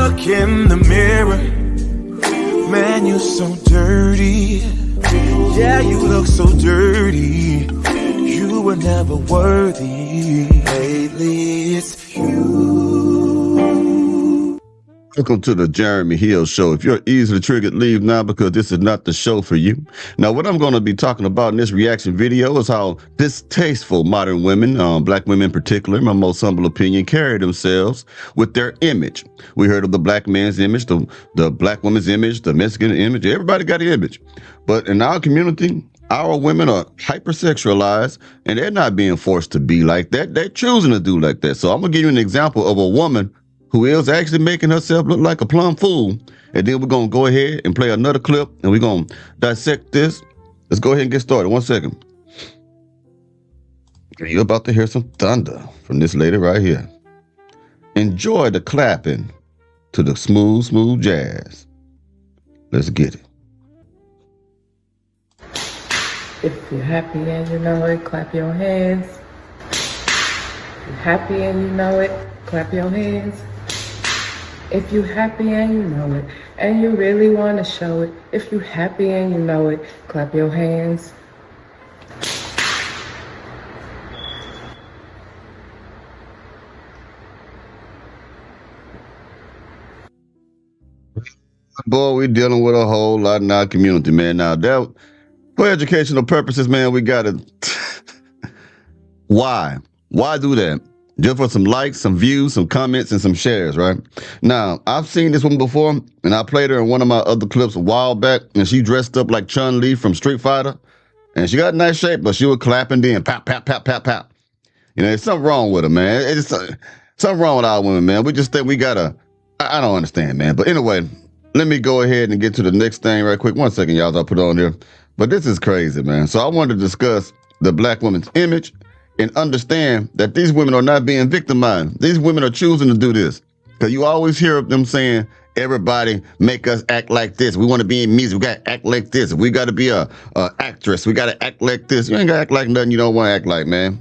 look in the mirror, man, you're so dirty. Yeah, you look so dirty. You were never worthy. Lately, it's you. Welcome to the Jeremy Hill Show. If you're easily triggered, leave now because this is not the show for you. Now, what I'm going to be talking about in this reaction video is how distasteful modern women, black women in particular, in my most humble opinion, carry themselves with their image. We heard of the black man's image, the black woman's image, the Mexican image. Everybody got an image. But in our community, our women are hypersexualized and they're not being forced to be like that. They're choosing to do like that. So I'm going to give you an example of a woman who is actually making herself look like a plum fool. And then we're going to go ahead and play another clip and we're going to dissect this. Let's go ahead and get started. 1 second. You're about to hear some thunder from this lady right here. Enjoy the clapping to the smooth, smooth jazz. Let's get it. If you're happy and you know it, clap your hands. If you're happy and you know it, clap your hands. If you're happy and you know it, and you really want to show it. If you're happy and you know it, clap your hands. Boy, we're dealing with a whole lot in our community, man. Now, that for educational purposes, man, we got to... Why? Why do that? Just for some likes, some views, some comments, and some shares, right? Now, I've seen this one before, and I played her in one of my other clips a while back, and she dressed up like Chun-Li from Street Fighter, and she got nice shape, but she was clapping then, pop, pop, pop, pop, pop. You know, there's something wrong with her, man. It's something wrong with our women, man. We just think we gotta... I don't understand, man. But anyway, let me go ahead and get to the next thing right quick. 1 second, y'all, I'll put it on there. But this is crazy, man. So I wanted to discuss the black woman's image and understand that these women are not being victimized. These women are choosing to do this. Because you always hear them saying, everybody make us act like this. We want to be in music. We got to act like this. We got to be a actress. We got to act like this. You ain't got to act like nothing you don't want to act like, man.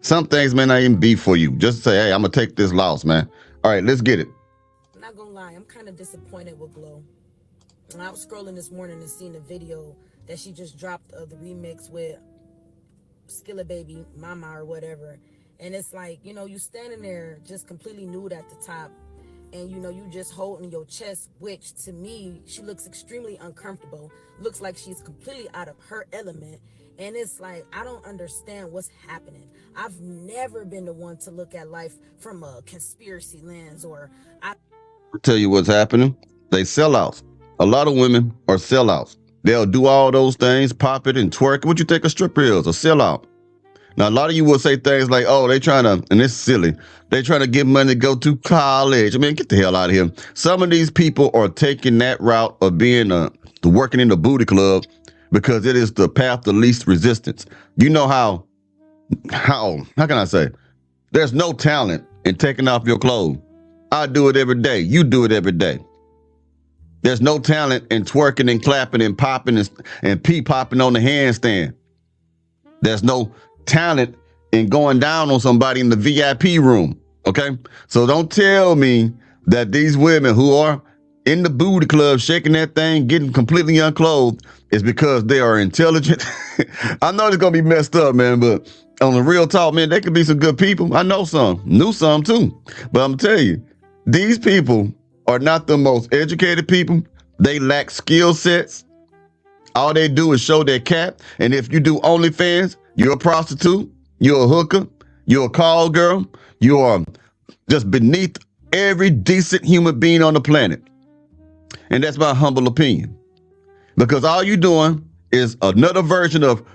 Some things may not even be for you. Just say, hey, I'm going to take this loss, man. All right, let's get it. I'm not going to lie. I'm kind of disappointed with Glow. When I was scrolling this morning and seen the video that she just dropped of the remix with Skilla Baby, Mama or whatever, and it's like, you know, you standing there just completely nude at the top, and you know, you just holding your chest, which to me, she looks extremely uncomfortable, looks like she's completely out of her element, and it's like, I don't understand what's happening. I've never been the one to look at life from a conspiracy lens, or I'll tell you what's happening. They sellouts. A lot of women are sellouts. They'll do all those things, pop it and twerk. What you think a stripper is? A sellout. Now, a lot of you will say things like, oh, they trying to, and it's silly, they trying to get money to go to college. I mean, get the hell out of here. Some of these people are taking that route of being working in the booty club because it is the path of least resistance. You know how can I say? There's no talent in taking off your clothes. I do it every day. You do it every day. There's no talent in twerking and clapping and popping and pee-popping on the handstand. There's no talent in going down on somebody in the VIP room, okay? So don't tell me that these women who are in the booty club shaking that thing, getting completely unclothed, is because they are intelligent. I know it's going to be messed up, man, but on the real talk, man, they could be some good people. I know some, knew some too. But I'm going to tell you, these people are not the most educated people. They lack skill sets. All they do is show their cap. And if you do OnlyFans, you're a prostitute, you're a hooker, you're a call girl, you are just beneath every decent human being on the planet. And that's my humble opinion. Because all you're doing is another version of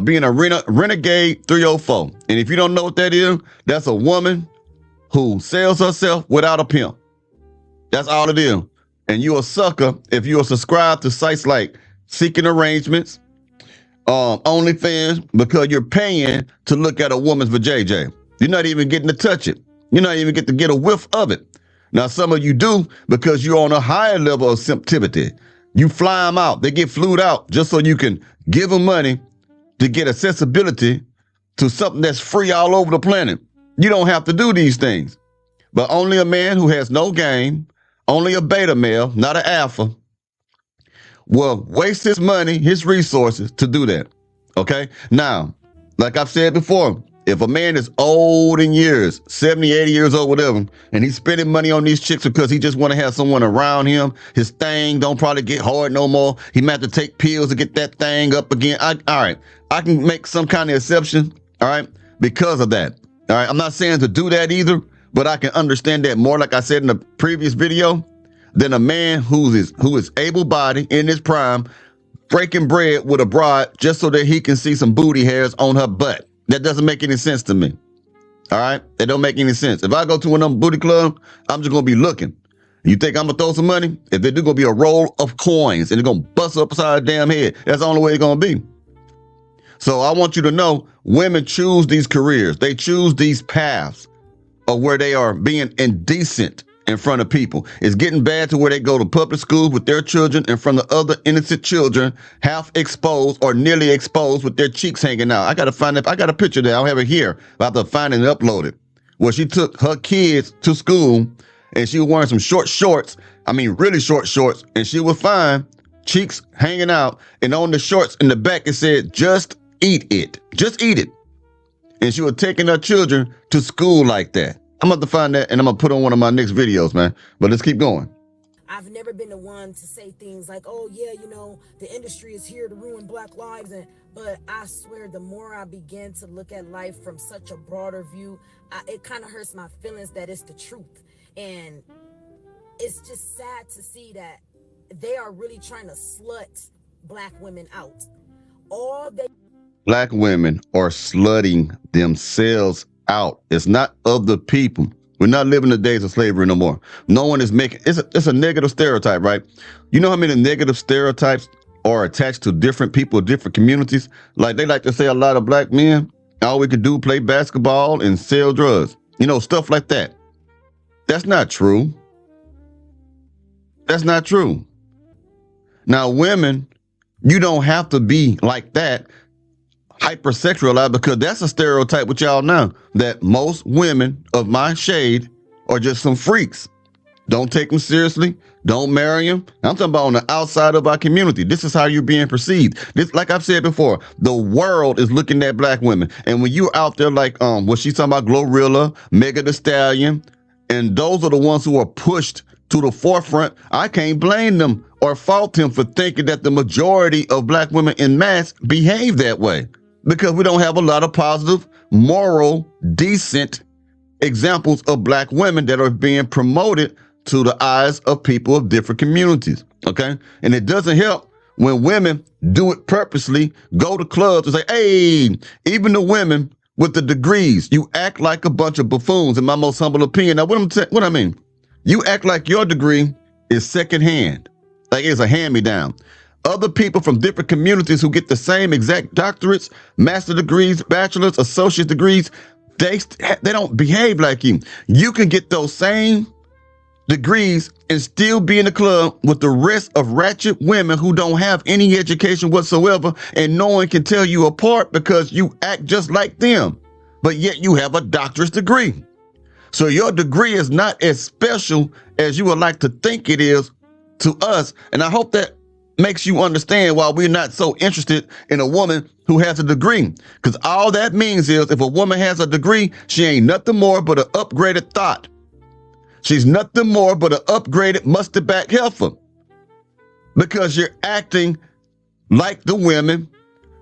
being a renegade 304. And if you don't know what that is, that's a woman who sells herself without a pimp. That's all it is. And you're a sucker if you are subscribed to sites like Seeking Arrangements, OnlyFans, because you're paying to look at a woman's vajayjay. You're not even getting to touch it. You're not even get to get a whiff of it. Now, some of you do because you're on a higher level of sensitivity. You fly them out. They get flued out just so you can give them money to get accessibility to something that's free all over the planet. You don't have to do these things. But only a man who has no game, only a beta male, not an alpha, will waste his money, his resources to do that. Okay? Now, like I've said before, if a man is old in years, 70, 80 years old, whatever, and he's spending money on these chicks because he just want to have someone around him, his thing don't probably get hard no more. He might have to take pills to get that thing up again. All right, I can make some kind of exception, all right, because of that. All right, I'm not saying to do that either, but I can understand that more, like I said in the previous video, than a man who is able-bodied in his prime, breaking bread with a broad just so that he can see some booty hairs on her butt. That doesn't make any sense to me. All right? That don't make any sense. If I go to another booty club, I'm just going to be looking. You think I'm going to throw some money? If they do, going to be a roll of coins and it's going to bust upside the damn head. That's the only way it's going to be. So I want you to know, women choose these careers. They choose these paths of where they are being indecent in front of people. It's getting bad to where they go to public schools with their children in front of other innocent children, half exposed or nearly exposed with their cheeks hanging out. I got to find it. I got a picture there. I don't have it here. I have to find it and upload it. Where she took her kids to school and she was wearing some short shorts. I mean, really short shorts. And she was fine, cheeks hanging out. And on the shorts in the back, it said, "Just eat it. Just eat it." And she was taking her children to school like that. I'm about to find that and I'm going to put on one of my next videos, man. But let's keep going. I've never been the one to say things like, oh, yeah, you know, the industry is here to ruin Black lives. But I swear, the more I begin to look at life from such a broader view, it kind of hurts my feelings that it's the truth. And it's just sad to see that they are really trying to slut Black women out. Black women are slutting themselves out. It's not other people. We're not living the days of slavery no more. No one is making, it's a negative stereotype, right? You know how many negative stereotypes are attached to different people, different communities? Like they like to say a lot of Black men, all we could do, play basketball and sell drugs. You know, stuff like that. That's not true. That's not true. Now, women, you don't have to be like that, hypersexualized, because that's a stereotype with y'all now, that most women of my shade are just some freaks. Don't take them seriously. Don't marry them. I'm talking about on the outside of our community. This is how you're being perceived. This, like I've said before, the world is looking at Black women. And when you're out there like, what she's talking about, Glorilla, Mega the Stallion, and those are the ones who are pushed to the forefront, I can't blame them or fault them for thinking that the majority of Black women in mass behave that way. Because we don't have a lot of positive, moral, decent examples of Black women that are being promoted to the eyes of people of different communities, okay? And it doesn't help when women do it purposely, go to clubs and say, hey, even the women with the degrees, you act like a bunch of buffoons, in my most humble opinion. Now, what I mean, you act like your degree is secondhand, like it's a hand-me-down. Other people from different communities who get the same exact doctorates, master degrees, bachelor's, associate degrees, they don't behave like you. You can get those same degrees and still be in the club with the rest of ratchet women who don't have any education whatsoever, and no one can tell you apart because you act just like them, but yet you have a doctorate degree. So your degree is not as special as you would like to think it is to us, and I hope that makes you understand why we're not so interested in a woman who has a degree. Because all that means is if a woman has a degree, she ain't nothing more but an upgraded thought. She's nothing more but an upgraded mustard back heifer. Because you're acting like the women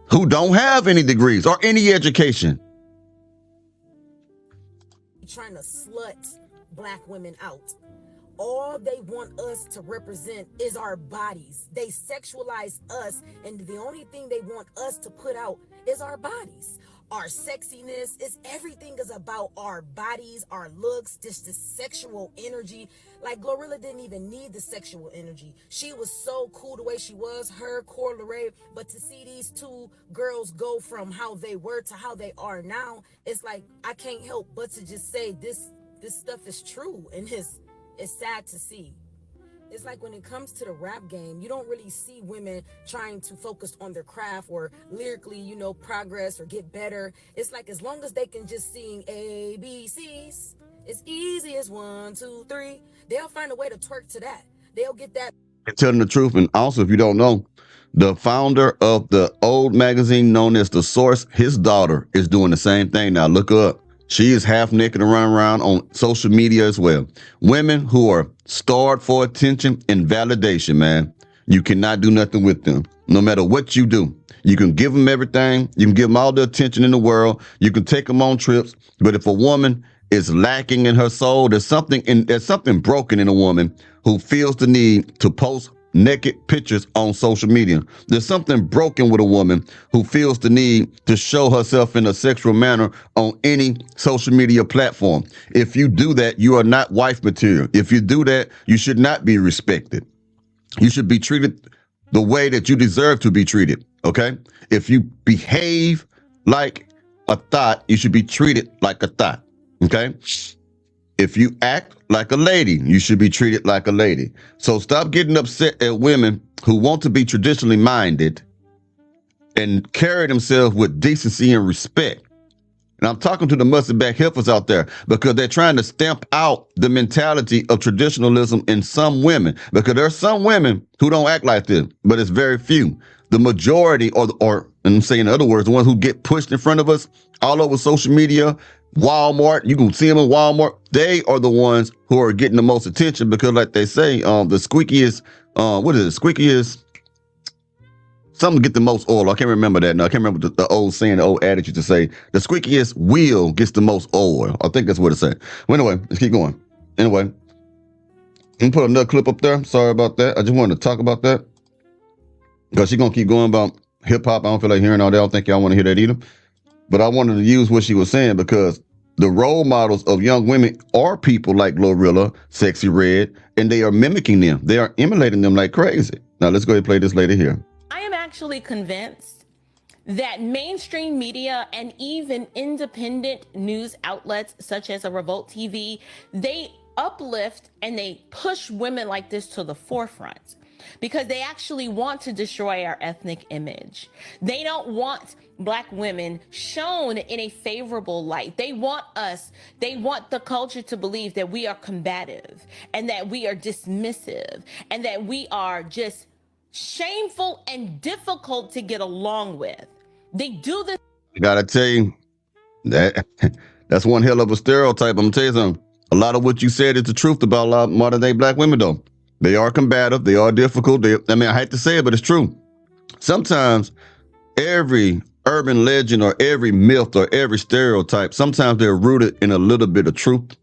who don't have any degrees or any education. Trying to slut Black women out. All they want us to represent is our bodies. They sexualize us, and the only thing they want us to put out is our bodies. Our sexiness is everything is about our bodies, our looks, just the sexual energy. Like Glorilla didn't even need the sexual energy. She was so cool the way she was, her, Cor Leray. But to see these two girls go from how they were to how they are now, it's like I can't help but to just say this stuff is true, and it's sad to see. It's like when it comes to the rap game, you don't really see women trying to focus on their craft or lyrically, you know, progress or get better. It's like as long as they can just sing ABCs, As easy as 1, 2, 3. They'll find a way to twerk to that. They'll get that. Telling the truth. And also, if you don't know, the founder of the old magazine known as The Source, his daughter is doing the same thing now. Look her up. She is half naked and running around on social media as well. Women who are starved for attention and validation, man. You cannot do nothing with them, no matter what you do. You can give them everything. You can give them all the attention in the world. You can take them on trips. But if a woman is lacking in her soul, there's something broken in a woman who feels the need to post naked pictures on social media. There's something broken with a woman who feels the need to show herself in a sexual manner on any social media platform. If you do that, you are not wife material. If you do that, you should not be respected. You should be treated the way that you deserve to be treated, okay? If you behave like a thought, you should be treated like a thought, okay? If you act like a lady, you should be treated like a lady. So stop getting upset at women who want to be traditionally minded and carry themselves with decency and respect. And I'm talking to the mustard back heifers out there because they're trying to stamp out the mentality of traditionalism in some women, because there are some women who don't act like this, but it's very few. The majority, or and I'm saying in other words, the ones who get pushed in front of us all over social media, Walmart, you can see them in Walmart. They are the ones who are getting the most attention because, like they say, the squeakiest, squeakiest, something get the most oil. I can't remember that. No, I can't remember the old saying, the old adage used to say, the squeakiest wheel gets the most oil. I think that's what it said. Well, anyway, let's keep going. Anyway, let me put another clip up there. Sorry about that. I just wanted to talk about that because she's going to keep going about hip hop. I don't feel like hearing all that. I don't think y'all want to hear that either. But I wanted to use what she was saying because the role models of young women are people like Glorilla, Sexy Red, and they are mimicking them. They are emulating them like crazy. Now, let's go ahead and play this lady here. I am actually convinced that mainstream media and even independent news outlets such as a Revolt TV, they uplift and they push women like this to the forefront because they actually want to destroy our ethnic image. They don't want Black women shown in a favorable light. They want the culture to believe that we are combative and that we are dismissive and that we are just shameful and difficult to get along with. They do this. I gotta tell you, that's one hell of a stereotype. I'm gonna tell you something. A lot of what you said is the truth about a lot of modern day Black women, though. They are combative. They are difficult. I hate to say it, but it's true. Sometimes every urban legend or every myth or every stereotype, sometimes they're rooted in a little bit of truth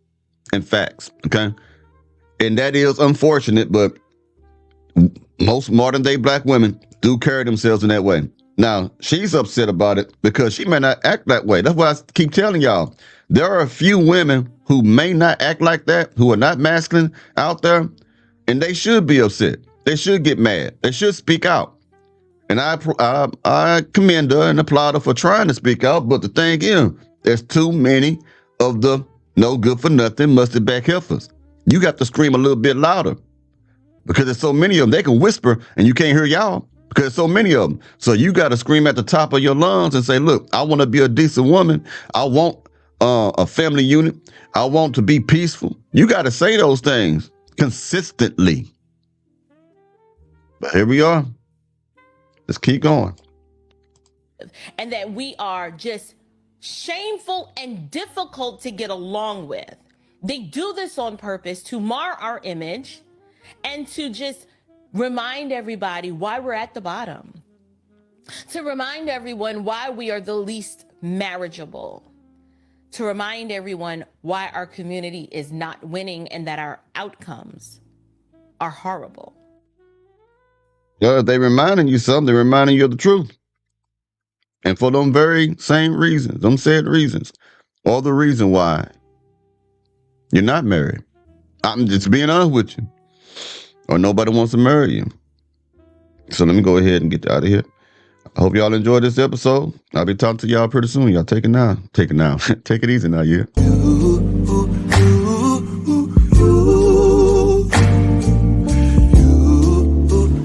and facts, okay? And that is unfortunate, but most modern day Black women do carry themselves in that way. Now, she's upset about it because she may not act that way. That's why I keep telling y'all, there are a few women who may not act like that, who are not masculine out there, and they should be upset. They should get mad. They should speak out. And I commend her and applaud her for trying to speak out. But the thing is, there's too many of the no good for nothing mustard back heifers. You got to scream a little bit louder because there's so many of them. They can whisper and you can't hear y'all because there's so many of them. So you got to scream at the top of your lungs and say, look, I want to be a decent woman. I want a family unit. I want to be peaceful. You got to say those things consistently. But here we are. Let's keep going. And that we are just shameful and difficult to get along with. They do this on purpose to mar our image and to just remind everybody why we're at the bottom. To remind everyone why we are the least marriageable. To remind everyone why our community is not winning and that our outcomes are horrible. Yeah, they reminding you something. They're reminding you of the truth. And for them very same reasons, them said reasons, or the reason why you're not married. I'm just being honest with you. Or nobody wants to marry you. So let me go ahead and get out of here. I hope y'all enjoyed this episode. I'll be talking to y'all pretty soon. Y'all take it now. Take it now. Take it easy now, yeah.